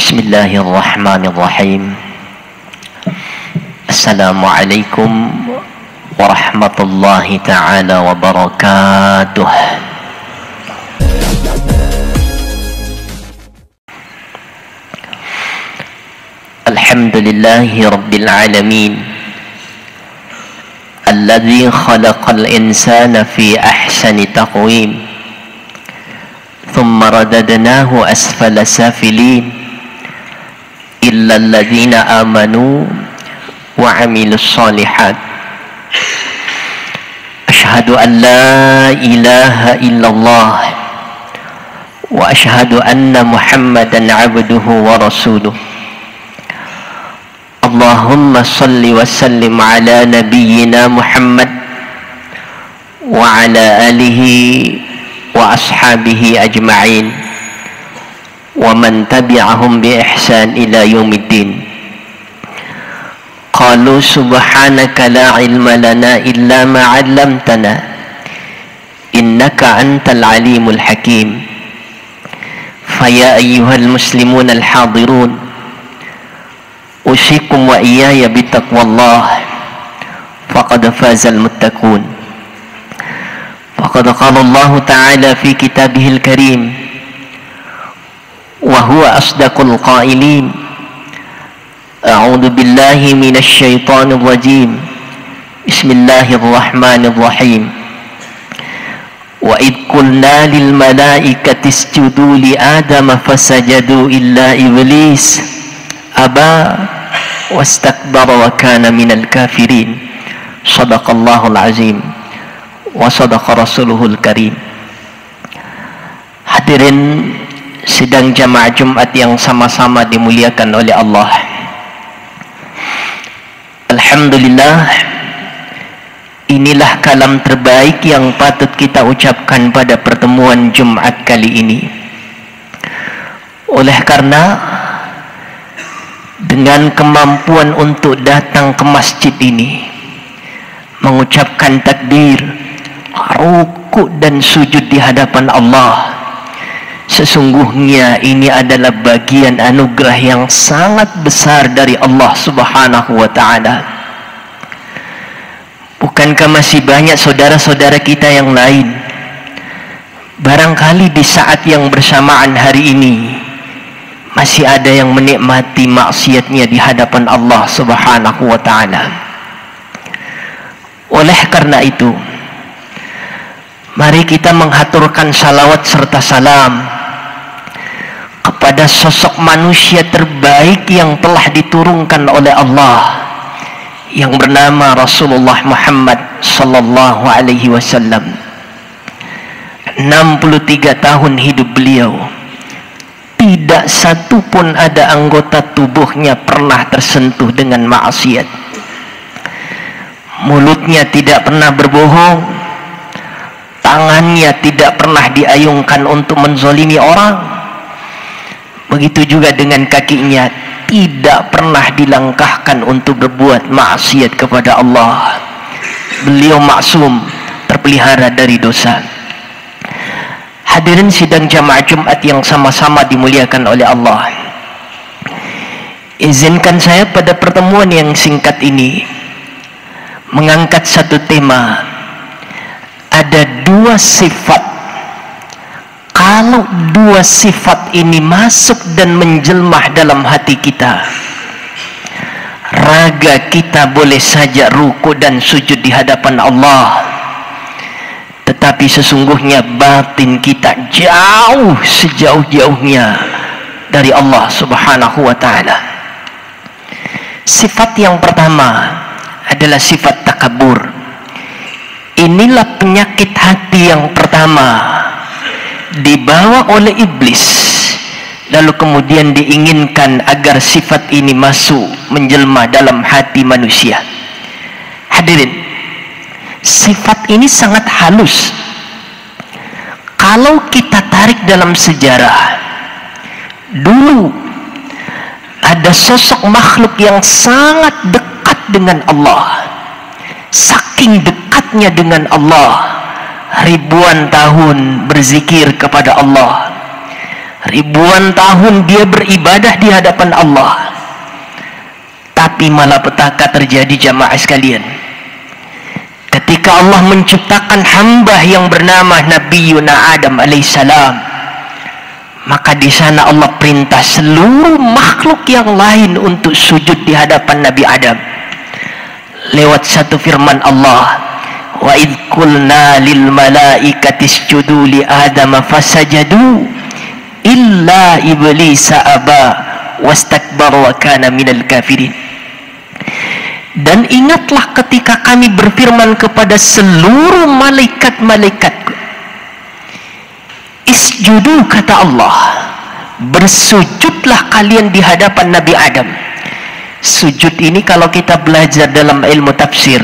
Bismillahirrahmanirrahim. Assalamualaikum warahmatullahi ta'ala wabarakatuh. Alhamdulillahi rabbil alamin, alladzi khalaqal insana fi ahsani taqwim, thumma radadnahu asfala safilin, illa alladhina amanu wa amilus solihat. Ashhadu an la ilaha illallah wa ashhadu anna Muhammadan abduhu wa rasuluh. Allahumma salli wa sallim ala nabiyyina Muhammad wa ala alihi wa ashabihi ajma'in wa man tabi'ahum bi ihsan ila yaumiddin. Qalu subhanaka la ilma lana illa ma 'allamtana innaka antal alimul hakim. Faya ayyuhal muslimun al hadirun, usikum wa iyaya bitaqwallah, faqad fazal muttaqun. Faqad qala Allah ta'ala fi kitabihil karim, wa huwa asdaqul qailin. A'udzu billahi minasy syaithanir rajim. Bismillahirrahmanirrahim. Wa id qulna lil malaikati isjudu li adama fasajadu illa iblis aba wastakbara wa kana minal kafirin. Shadaqallahul azim wa sadaqa rasuluhul karim. Hadirin sidang jamaah Jumat yang sama-sama dimuliakan oleh Allah. Alhamdulillah, inilah kalam terbaik yang patut kita ucapkan pada pertemuan Jumat kali ini. Oleh karena dengan kemampuan untuk datang ke masjid ini, mengucapkan takbir, rukuk dan sujud di hadapan Allah, sesungguhnya ini adalah bagian anugerah yang sangat besar dari Allah Subhanahu wa ta'ala. Bukankah masih banyak saudara-saudara kita yang lain, barangkali di saat yang bersamaan hari ini masih ada yang menikmati maksiatnya di hadapan Allah Subhanahu wa ta'ala. Oleh karena itu, mari kita menghaturkan salawat serta salam kepada sosok manusia terbaik yang telah diturunkan oleh Allah, yang bernama Rasulullah Muhammad sallallahu alaihi wasallam. 63 tahun hidup beliau, tidak satu pun ada anggota tubuhnya pernah tersentuh dengan maksiat. Mulutnya tidak pernah berbohong, tangannya tidak pernah diayungkan untuk menzalimi orang. Begitu juga dengan kakinya, tidak pernah dilangkahkan untuk berbuat maksiat kepada Allah. Beliau maksum, terpelihara dari dosa. Hadirin sidang jamaah Jumat yang sama-sama dimuliakan oleh Allah, izinkan saya pada pertemuan yang singkat ini mengangkat satu tema. Ada dua sifat, kalau dua sifat ini masuk dan menjelmah dalam hati kita, raga kita boleh saja ruku dan sujud di hadapan Allah, tetapi sesungguhnya batin kita jauh sejauh-jauhnya dari Allah Subhanahu wa ta'ala. Sifat yang pertama adalah sifat takabur. Inilah penyakit hati yang pertama, dibawa oleh iblis, lalu kemudian diinginkan agar sifat ini masuk menjelma dalam hati manusia. Hadirin, sifat ini sangat halus. Kalau kita tarik dalam sejarah, dulu ada sosok makhluk yang sangat dekat dengan Allah, saking dekatnya dengan Allah, ribuan tahun berzikir kepada Allah, ribuan tahun dia beribadah di hadapan Allah, tapi malapetaka terjadi jamaah sekalian. Ketika Allah menciptakan hamba yang bernama Nabiyuna Adam alaihissalam, maka di sana Allah perintah seluruh makhluk yang lain untuk sujud di hadapan Nabi Adam lewat satu firman Allah, wa idh qulna lil malaikati isjudu li adama fasajadu illa iblisa aba wastakbara wa kana minal kafirin. Dan ingatlah ketika kami berfirman kepada seluruh malaikat-malaikatku, isjudu, kata Allah, bersujudlah kalian di hadapan Nabi Adam. Sujud ini kalau kita belajar dalam ilmu tafsir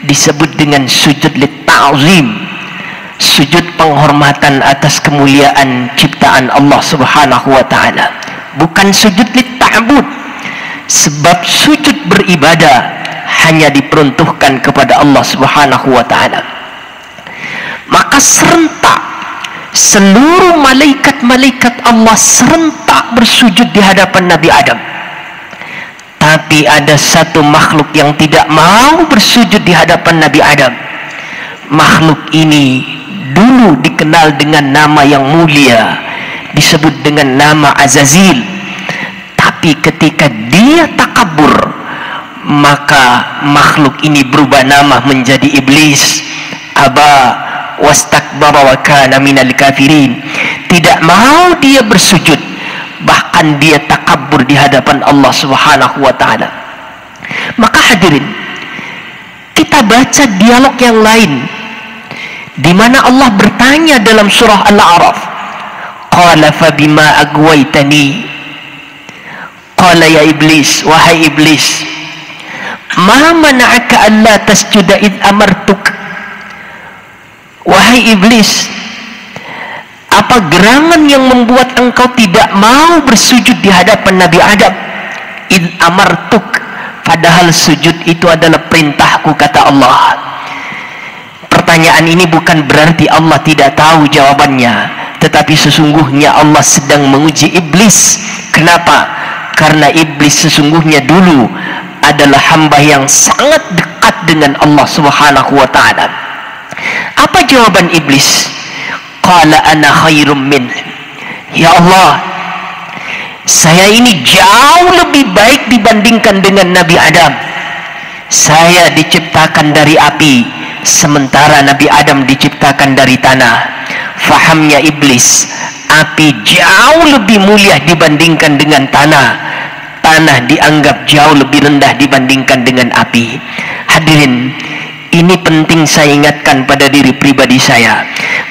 disebut dengan sujud lit-ta'zim, sujud penghormatan atas kemuliaan ciptaan Allah Subhanahu wa taala, bukan sujud lit-ta'bud. Sebab sujud beribadah hanya diperuntukkan kepada Allah Subhanahu wa taala. Maka serentak seluruh malaikat-malaikat Allah serentak bersujud di hadapan Nabi Adam. Tapi ada satu makhluk yang tidak mau bersujud di hadapan Nabi Adam. Makhluk ini dulu dikenal dengan nama yang mulia, disebut dengan nama Azazil. Tapi ketika dia takabur, maka makhluk ini berubah nama menjadi iblis. Aba wastakbara wa kana minal kafirin. Tidak mau dia bersujud, bahkan dia takabur di hadapan Allah Subhanahu wa taala. Maka hadirin, kita baca dialog yang lain di mana Allah bertanya dalam surah Al-A'raf, qala fa bima agwaitani, qala ya iblis, wahai iblis, ma mana'aka alla tasjuda id amartuk. Wahai iblis, apa gerangan yang membuat engkau tidak mau bersujud di hadapan Nabi Adam? Id amartuk, padahal sujud itu adalah perintahku, kata Allah. Pertanyaan ini bukan berarti Allah tidak tahu jawabannya, tetapi sesungguhnya Allah sedang menguji iblis. Kenapa? Karena iblis sesungguhnya dulu adalah hamba yang sangat dekat dengan Allah Subhanahu wa taala. Apa jawaban iblis? Qala ana khairum min. Ya Allah, saya ini jauh lebih baik dibandingkan dengan Nabi Adam. Saya diciptakan dari api, sementara Nabi Adam diciptakan dari tanah. Fahamnya iblis, api jauh lebih mulia dibandingkan dengan tanah. Tanah dianggap jauh lebih rendah dibandingkan dengan api. Hadirin, ini penting saya ingatkan pada diri pribadi saya,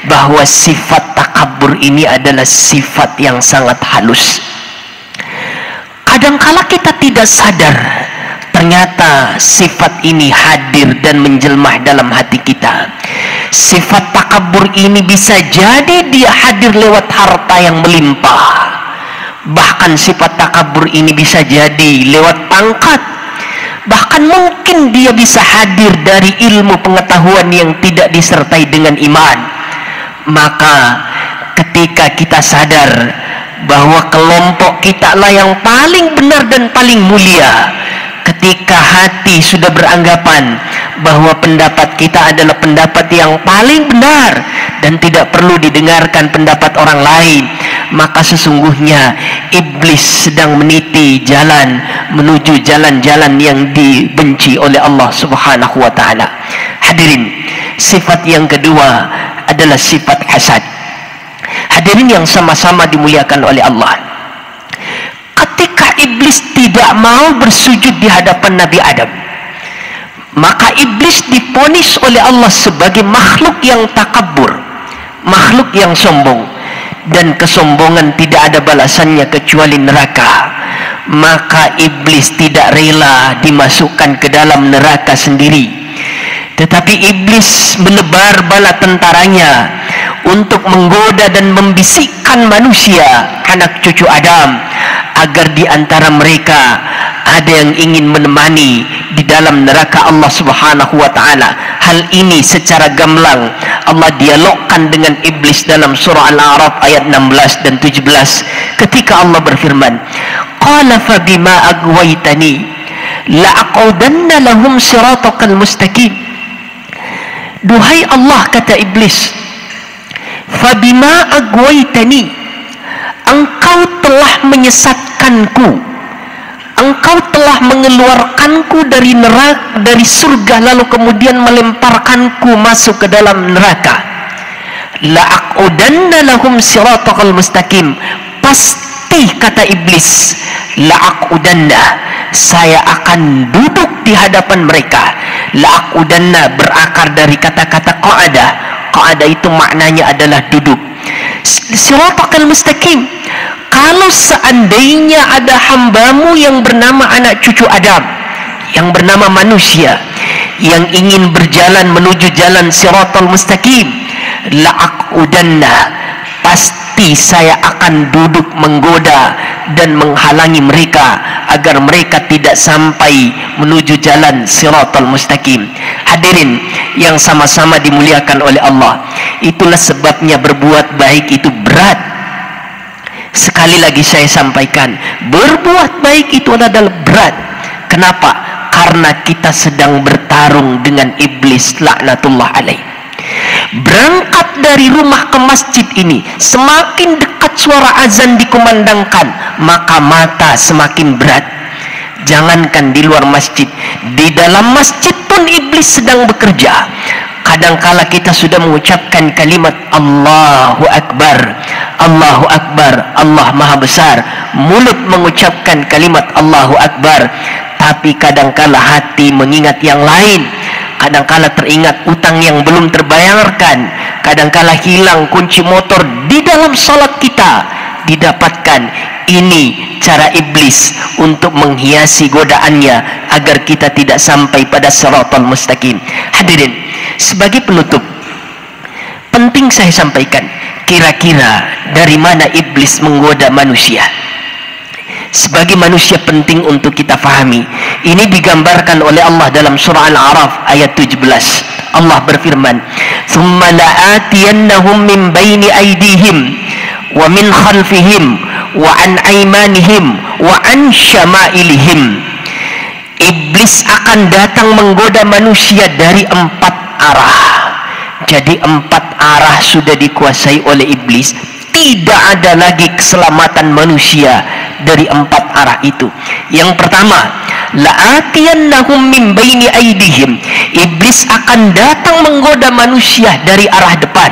bahwa sifat takabur ini adalah sifat yang sangat halus. Kadangkala kita tidak sadar, ternyata sifat ini hadir dan menjelmah dalam hati kita. Sifat takabur ini bisa jadi dia hadir lewat harta yang melimpah. Bahkan sifat takabur ini bisa jadi lewat pangkat. Bahkan mungkin dia bisa hadir dari ilmu pengetahuan yang tidak disertai dengan iman. Maka ketika kita sadar bahwa kelompok kita lah yang paling benar dan paling mulia, ketika hati sudah beranggapan bahwa pendapat kita adalah pendapat yang paling benar dan tidak perlu didengarkan pendapat orang lain, maka sesungguhnya iblis sedang meniti jalan menuju jalan-jalan yang dibenci oleh Allah Subhanahu wa taala. Hadirin, sifat yang kedua adalah sifat hasad. Hadirin yang sama-sama dimuliakan oleh Allah, ketika iblis tidak mau bersujud di hadapan Nabi Adam, maka iblis diponis oleh Allah sebagai makhluk yang takabur, makhluk yang sombong, dan kesombongan tidak ada balasannya kecuali neraka. Maka iblis tidak rela dimasukkan ke dalam neraka sendiri, tetapi iblis menebar bala tentaranya untuk menggoda dan membisikkan manusia, anak cucu Adam, agar di antara mereka ada yang ingin menemani di dalam neraka Allah Subhanahu wa taala. Hal ini secara gamblang Allah dialogkan dengan iblis dalam surah Al-A'raf ayat 16 dan 17 ketika Allah berfirman, qala fa bima aghwaytani la'aqudanna lahum siratakal mustaqim. Duhai Allah, kata iblis, fa bima aghwaytani, engkau telah menyesatkanku, engkau telah mengeluarkanku dari neraka, dari surga, lalu kemudian melemparkanku masuk ke dalam neraka. La'aqudanna lahum siratakal mustaqim. Pasti, kata iblis, la'aqudanna, saya akan duduk di hadapan mereka. La'aqudanna berakar dari kata-kata qa'ada. Qa'ada itu maknanya adalah duduk. Siratakal mustaqim, kalau seandainya ada hambamu yang bernama anak cucu Adam, yang bernama manusia, yang ingin berjalan menuju jalan siratal mustaqim, la'aqudanna, pasti saya akan duduk menggoda dan menghalangi mereka agar mereka tidak sampai menuju jalan siratal mustaqim. Hadirin yang sama-sama dimuliakan oleh Allah, itulah sebabnya berbuat baik itu berat. Sekali lagi saya sampaikan, berbuat baik itu adalah berat. Kenapa? Karena kita sedang bertarung dengan iblis laknatullah alaih. Berangkat dari rumah ke masjid ini, semakin dekat suara azan dikumandangkan, maka mata semakin berat. Jangankan di luar masjid, di dalam masjid pun iblis sedang bekerja. Kadangkala kita sudah mengucapkan kalimat Allahu Akbar, Allahu Akbar, Allah Maha Besar, mulut mengucapkan kalimat Allahu Akbar, tapi kadangkala hati mengingat yang lain. Kadangkala teringat utang yang belum terbayarkan, kadangkala hilang kunci motor di dalam salat kita didapatkan. Ini cara iblis untuk menghiasi godaannya agar kita tidak sampai pada siratal mustaqim. Hadirin, sebagai penutup, penting saya sampaikan, kira-kira dari mana iblis menggoda manusia. Sebagai manusia penting untuk kita fahami. Ini digambarkan oleh Allah dalam surah Al-A'raf ayat 17. Allah berfirman, "Tsumma la'atiyannahum min baini aydihim wa min khalfihim wa an aymanihim wa an syama'ilihim." Iblis akan datang menggoda manusia dari 4 arah. Jadi 4 arah sudah dikuasai oleh iblis. Tidak ada lagi keselamatan manusia dari 4 arah itu. Yang pertama, la'atiyannahum min baini aydihim. Iblis akan datang menggoda manusia dari arah depan.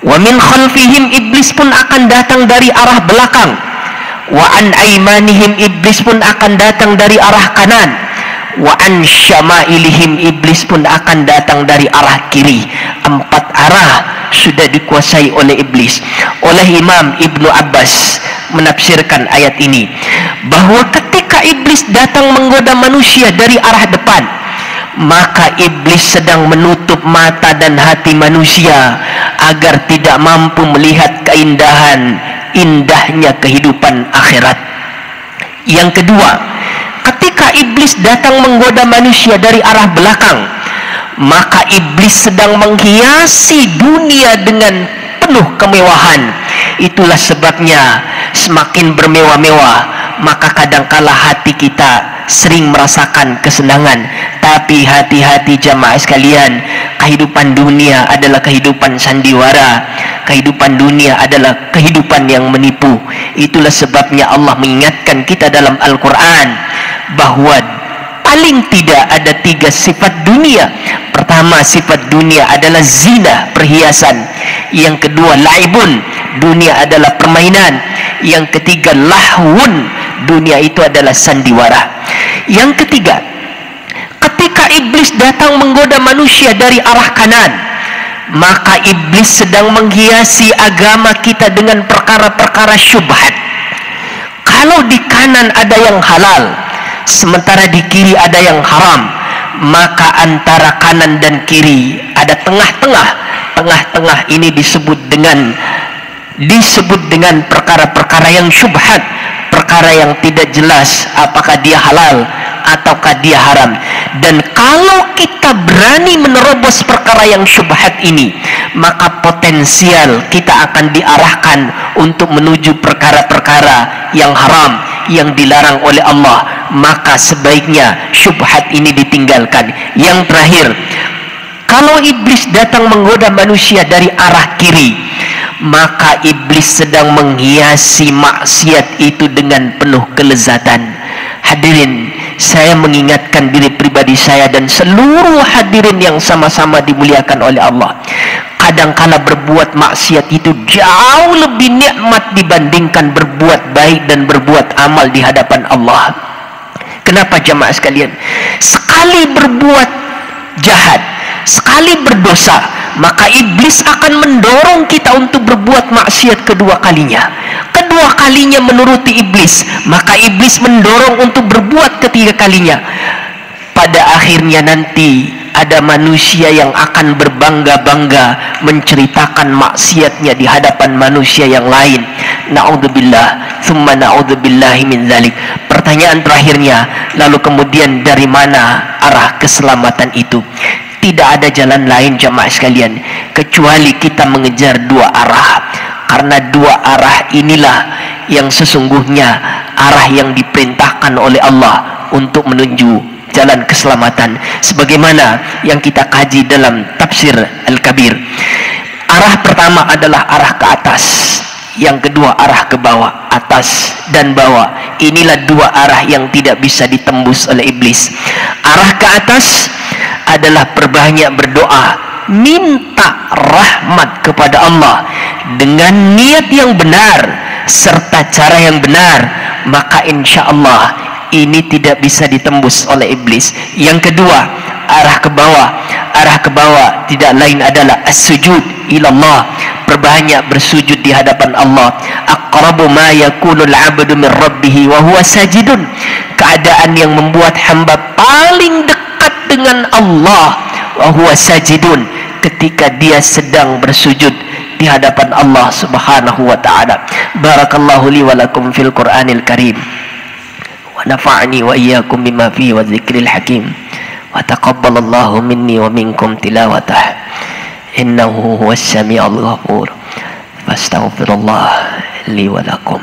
Wa min khalfihim, iblis pun akan datang dari arah belakang. Wa an aymanihim, iblis pun akan datang dari arah kanan. Wa an syama'ilihim, iblis pun akan datang dari arah kiri. 4 arah sudah dikuasai oleh iblis. Oleh Imam Ibnu Abbas menafsirkan ayat ini bahwa ketika iblis datang menggoda manusia dari arah depan, maka iblis sedang menutup mata dan hati manusia agar tidak mampu melihat indahnya kehidupan akhirat. Yang kedua, ketika iblis datang menggoda manusia dari arah belakang, maka iblis sedang menghiasi dunia dengan penuh kemewahan. Itulah sebabnya semakin bermewah-mewah, maka kadangkala hati kita sering merasakan kesenangan. Tapi hati-hati jamaah sekalian, kehidupan dunia adalah kehidupan sandiwara. Kehidupan dunia adalah kehidupan yang menipu. Itulah sebabnya Allah mengingatkan kita dalam Al-Quran bahwa paling tidak ada 3 sifat dunia. Pertama, sifat dunia adalah zina, perhiasan. Yang kedua, laibun, dunia adalah permainan. Yang ketiga, lahwun, dunia itu adalah sandiwara. Yang ketiga, ketika iblis datang menggoda manusia dari arah kanan, maka iblis sedang menghiasi agama kita dengan perkara-perkara syubhat. Kalau di kanan ada yang halal, sementara di kiri ada yang haram, maka antara kanan dan kiri ada tengah-tengah. Tengah-tengah ini disebut dengan perkara-perkara yang syubhat, perkara yang tidak jelas apakah dia halal ataukah dia haram. Dan kalau kita berani menerobos perkara yang syubhat ini, maka potensial kita akan diarahkan untuk menuju perkara-perkara yang haram, yang dilarang oleh Allah. Maka sebaiknya syubhat ini ditinggalkan. Yang terakhir, kalau iblis datang menggoda manusia dari arah kiri, maka iblis sedang menghiasi maksiat itu dengan penuh kelezatan. Hadirin, saya mengingatkan diri pribadi saya dan seluruh hadirin yang sama-sama dimuliakan oleh Allah. Kadangkala berbuat maksiat itu jauh lebih nikmat dibandingkan berbuat baik dan berbuat amal di hadapan Allah. Kenapa jamaah sekalian? Sekali berbuat jahat, sekali berdosa, maka iblis akan mendorong kita untuk berbuat maksiat kedua kalinya. Kedua kalinya menuruti iblis, maka iblis mendorong untuk berbuat ketiga kalinya. Pada akhirnya nanti ada manusia yang akan berbangga-bangga menceritakan maksiatnya di hadapan manusia yang lain. Na'udzubillah, thumma na'udzubillahi min zalik. Pertanyaan terakhirnya, lalu kemudian dari mana arah keselamatan itu? Tidak ada jalan lain jamaah sekalian kecuali kita mengejar dua arah. Karena dua arah inilah yang sesungguhnya arah yang diperintahkan oleh Allah untuk menuju jalan keselamatan, sebagaimana yang kita kaji dalam tafsir Al-Kabir. Arah pertama adalah arah ke atas, yang kedua arah ke bawah. Atas dan bawah, inilah dua arah yang tidak bisa ditembus oleh iblis. Arah ke atas adalah perbanyak berdoa, minta rahmat kepada Allah dengan niat yang benar serta cara yang benar, maka insya Allah ini tidak bisa ditembus oleh iblis. Yang kedua, arah ke bawah. Arah ke bawah tidak lain adalah as-sujud ilallah, perbanyak bersujud di hadapan Allah. Aqrabu ma yakunul 'abdu min rabbih wa huwa sajidun, keadaan yang membuat hamba paling dekat dengan Allah, wa huwa sajidun, ketika dia sedang bersujud di hadapan Allah Subhanahu wa taala. Barakallahu li wa lakum fil Qur'anil Karim. ونفعني وإياكم بما فيه والذكر الحكيم وتقبل الله مني ومنكم تلاوته إنه هو السميع الغفور فاستغفر الله لي ولكم.